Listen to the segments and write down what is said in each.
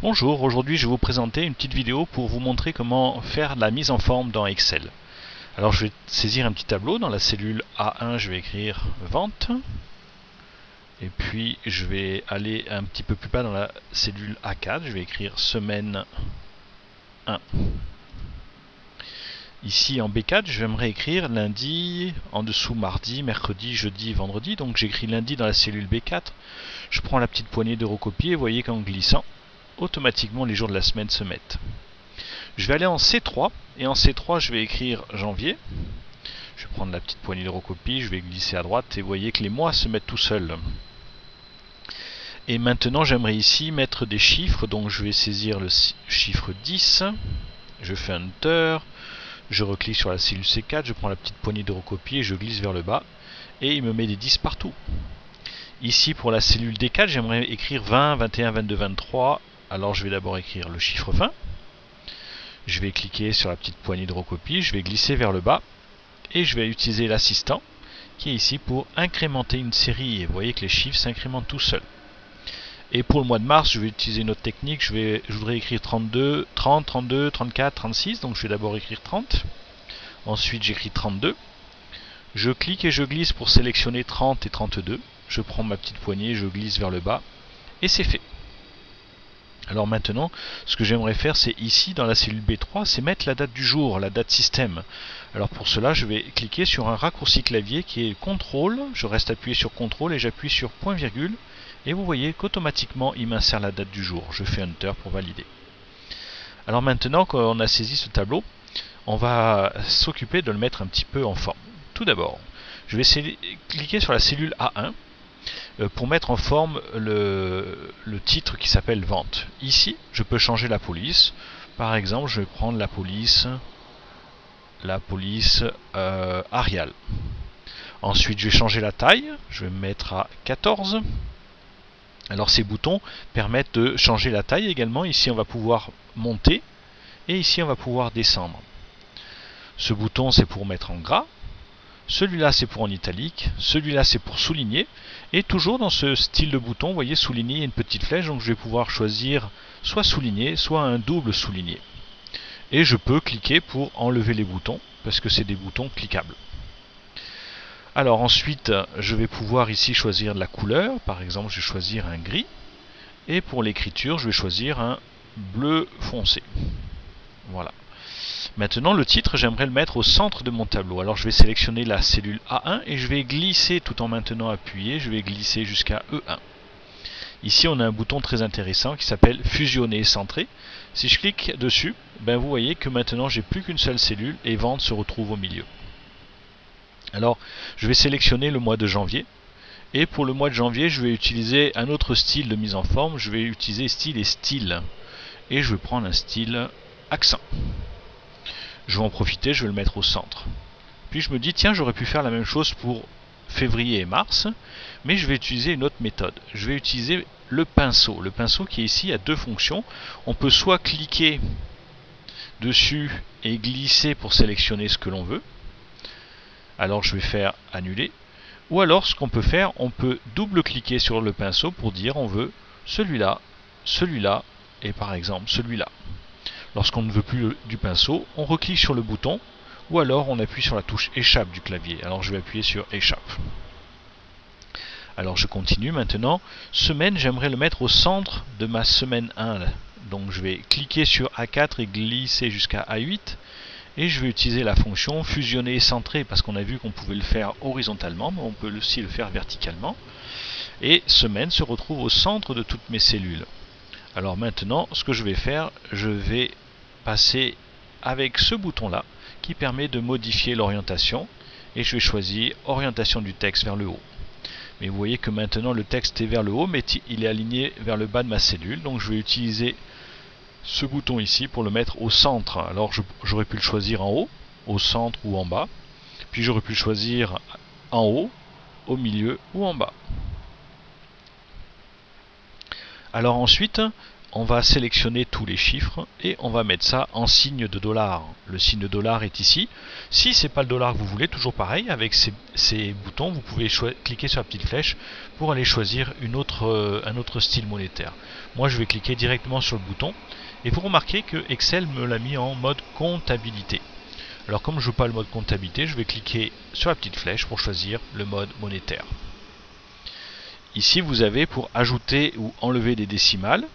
Bonjour, aujourd'hui je vais vous présenter une petite vidéo pour vous montrer comment faire la mise en forme dans Excel. Alors je vais saisir un petit tableau, dans la cellule A1 je vais écrire vente, et puis je vais aller un petit peu plus bas dans la cellule A4, je vais écrire semaine 1. Ici en B4 j'aimerais écrire lundi, en dessous mardi, mercredi, jeudi, vendredi, donc j'écris lundi dans la cellule B4, je prends la petite poignée de recopier et vous voyez qu'en glissant, automatiquement les jours de la semaine se mettent. Je vais aller en C3 et en C3 je vais écrire janvier. Je vais prendre la petite poignée de recopie, je vais glisser à droite et vous voyez que les mois se mettent tout seuls. Et maintenant j'aimerais ici mettre des chiffres, donc je vais saisir le chiffre 10, je fais Enter, je reclique sur la cellule C4, je prends la petite poignée de recopie et je glisse vers le bas et il me met des 10 partout. Ici pour la cellule D4 j'aimerais écrire 20, 21, 22, 23, alors je vais d'abord écrire le chiffre 20. Je vais cliquer sur la petite poignée de recopie, je vais glisser vers le bas et je vais utiliser l'assistant qui est ici pour incrémenter une série et vous voyez que les chiffres s'incrémentent tout seuls. Et pour le mois de mars, je vais utiliser une autre technique, je voudrais écrire 32, 30, 32, 34, 36, donc je vais d'abord écrire 30. Ensuite j'écris 32. Je clique et je glisse pour sélectionner 30 et 32. Je prends ma petite poignée, je glisse vers le bas et c'est fait. Alors maintenant, ce que j'aimerais faire, c'est ici, dans la cellule B3, c'est mettre la date du jour, la date système. Alors pour cela, je vais cliquer sur un raccourci clavier qui est CTRL, je reste appuyé sur CTRL et j'appuie sur point virgule, et vous voyez qu'automatiquement, il m'insère la date du jour. Je fais Enter pour valider. Alors maintenant qu'on a saisi ce tableau, on va s'occuper de le mettre un petit peu en forme. Tout d'abord, je vais cliquer sur la cellule A1, pour mettre en forme le titre qui s'appelle vente. Ici, je peux changer la police. Par exemple, je vais prendre la police Arial. Ensuite, je vais changer la taille. Je vais me mettre à 14. Alors, ces boutons permettent de changer la taille également. Ici, on va pouvoir monter et ici, on va pouvoir descendre. Ce bouton, c'est pour mettre en gras. Celui-là c'est pour en italique, celui-là c'est pour souligner, et toujours dans ce style de bouton, vous voyez souligner, il y a une petite flèche, donc je vais pouvoir choisir soit souligner, soit un double souligner. Et je peux cliquer pour enlever les boutons, parce que c'est des boutons cliquables. Alors ensuite, je vais pouvoir ici choisir de la couleur, par exemple je vais choisir un gris, et pour l'écriture, je vais choisir un bleu foncé. Voilà. Maintenant le titre, j'aimerais le mettre au centre de mon tableau. Alors je vais sélectionner la cellule A1 et je vais glisser tout en maintenant appuyé, je vais glisser jusqu'à E1. Ici on a un bouton très intéressant qui s'appelle fusionner et centrer. Si je clique dessus, vous voyez que maintenant j'ai plus qu'une seule cellule et vente se retrouve au milieu. Alors je vais sélectionner le mois de janvier. Et pour le mois de janvier, je vais utiliser un autre style de mise en forme. Je vais utiliser style et style. Et je vais prendre un style accent. Je vais en profiter, je vais le mettre au centre. Puis je me dis, tiens, j'aurais pu faire la même chose pour février et mars, mais je vais utiliser une autre méthode. Je vais utiliser le pinceau. Le pinceau qui est ici a deux fonctions. On peut soit cliquer dessus et glisser pour sélectionner ce que l'on veut. Alors je vais faire annuler. Ou alors ce qu'on peut faire, on peut double-cliquer sur le pinceau pour dire on veut celui-là, celui-là et par exemple celui-là. Lorsqu'on ne veut plus du pinceau, on reclique sur le bouton ou alors on appuie sur la touche échappe du clavier. Alors je vais appuyer sur échappe. Alors je continue maintenant. Semaine, j'aimerais le mettre au centre de ma semaine 1. Donc je vais cliquer sur A4 et glisser jusqu'à A8. Et je vais utiliser la fonction fusionner et centrer parce qu'on a vu qu'on pouvait le faire horizontalement, mais on peut aussi le faire verticalement. Et semaine se retrouve au centre de toutes mes cellules. Alors maintenant, ce que je vais faire, je vais passer avec ce bouton là qui permet de modifier l'orientation et je vais choisir orientation du texte vers le haut. Mais vous voyez que maintenant le texte est vers le haut mais il est aligné vers le bas de ma cellule, donc je vais utiliser ce bouton ici pour le mettre au centre. Alors j'aurais pu le choisir en haut, au centre ou en bas, puis j'aurais pu le choisir en haut, au milieu ou en bas. Alors ensuite, on va sélectionner tous les chiffres et on va mettre ça en signe de dollar. Le signe de dollar est ici. Si c'est pas le dollar que vous voulez, toujours pareil, avec ces boutons, vous pouvez cliquer sur la petite flèche pour aller choisir un autre style monétaire. Moi, je vais cliquer directement sur le bouton et vous remarquez que Excel me l'a mis en mode comptabilité. Alors comme je ne veux pas le mode comptabilité, je vais cliquer sur la petite flèche pour choisir le mode monétaire. Ici, vous avez pour ajouter ou enlever des décimales.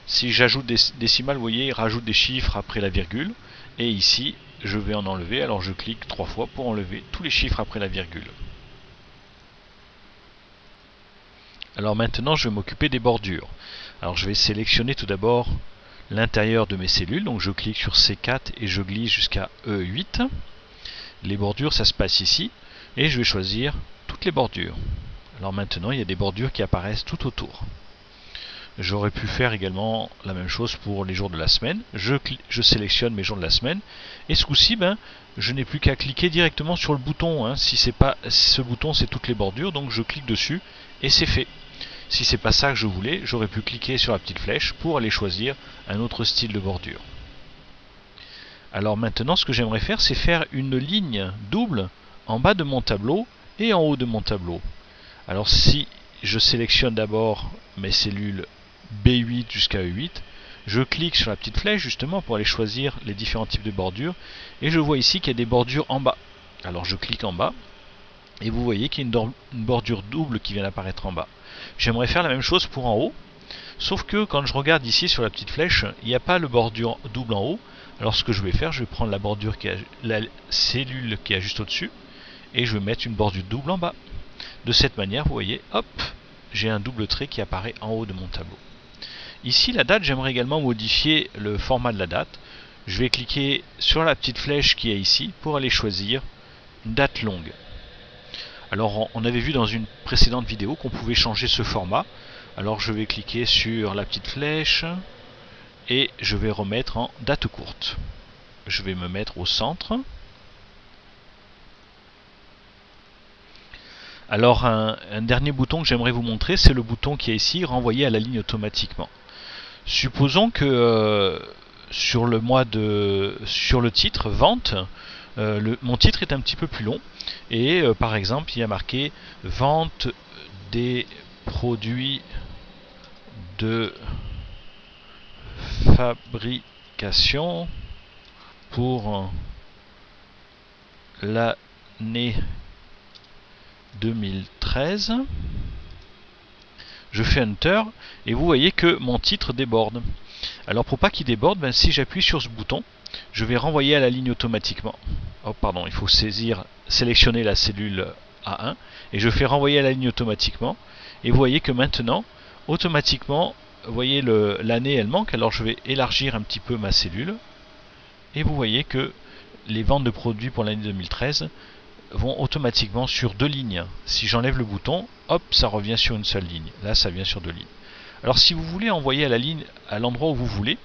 Si j'ajoute des décimales, vous voyez, il rajoute des chiffres après la virgule. Et ici, je vais en enlever. Alors je clique 3 fois pour enlever tous les chiffres après la virgule. Alors maintenant, je vais m'occuper des bordures. Alors je vais sélectionner tout d'abord l'intérieur de mes cellules. Donc je clique sur C4 et je glisse jusqu'à E8. Les bordures, ça se passe ici. Et je vais choisir toutes les bordures. Alors maintenant, il y a des bordures qui apparaissent tout autour. J'aurais pu faire également la même chose pour les jours de la semaine. Je sélectionne mes jours de la semaine. Et ce coup-ci, je n'ai plus qu'à cliquer directement sur le bouton. Si c'est pas ce bouton, c'est toutes les bordures. Donc je clique dessus et c'est fait. Si c'est pas ça que je voulais, j'aurais pu cliquer sur la petite flèche pour aller choisir un autre style de bordure. Alors maintenant, ce que j'aimerais faire, c'est faire une ligne double en bas de mon tableau et en haut de mon tableau. Alors si je sélectionne d'abord mes cellules B8 jusqu'à E8, je clique sur la petite flèche justement pour aller choisir les différents types de bordures et je vois ici qu'il y a des bordures en bas. Alors je clique en bas et vous voyez qu'il y a une bordure double qui vient d'apparaître en bas. J'aimerais faire la même chose pour en haut, sauf que quand je regarde ici sur la petite flèche, il n'y a pas le bordure double en haut. Alors ce que je vais faire, je vais prendre la cellule qui est juste au-dessus et je vais mettre une bordure double en bas. De cette manière, vous voyez, hop, j'ai un double trait qui apparaît en haut de mon tableau. Ici, la date, j'aimerais également modifier le format de la date. Je vais cliquer sur la petite flèche qui est ici pour aller choisir une date longue. Alors, on avait vu dans une précédente vidéo qu'on pouvait changer ce format. Alors, je vais cliquer sur la petite flèche et je vais remettre en date courte. Je vais me mettre au centre. Alors un dernier bouton que j'aimerais vous montrer, c'est le bouton qui est ici, renvoyer à la ligne automatiquement. Supposons que sur le titre vente, mon titre est un petit peu plus long et par exemple il y a marqué vente des produits de fabrication pour l'année 2013. Je fais Enter et vous voyez que mon titre déborde. Alors pour pas qu'il déborde, si j'appuie sur ce bouton, je vais renvoyer à la ligne automatiquement. Oh pardon, il faut sélectionner la cellule A1 et je fais renvoyer à la ligne automatiquement. Et vous voyez que maintenant, automatiquement, vous voyez l'année elle manque. Alors je vais élargir un petit peu ma cellule et vous voyez que les ventes de produits pour l'année 2013 vont automatiquement sur deux lignes. Si j'enlève le bouton, hop, ça revient sur une seule ligne. Là, ça vient sur deux lignes. Alors si vous voulez envoyer à la ligne à l'endroit où vous voulez,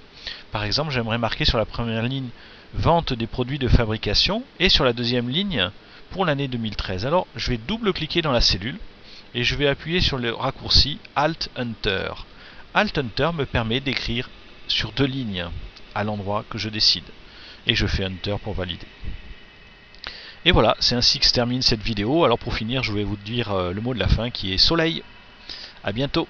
par exemple, j'aimerais marquer sur la première ligne vente des produits de fabrication et sur la deuxième ligne pour l'année 2013. Alors, je vais double-cliquer dans la cellule et je vais appuyer sur le raccourci Alt Enter. Alt Enter me permet d'écrire sur deux lignes à l'endroit que je décide. Et je fais Enter pour valider. Et voilà, c'est ainsi que se termine cette vidéo. Alors pour finir, je vais vous dire le mot de la fin qui est soleil. A bientôt.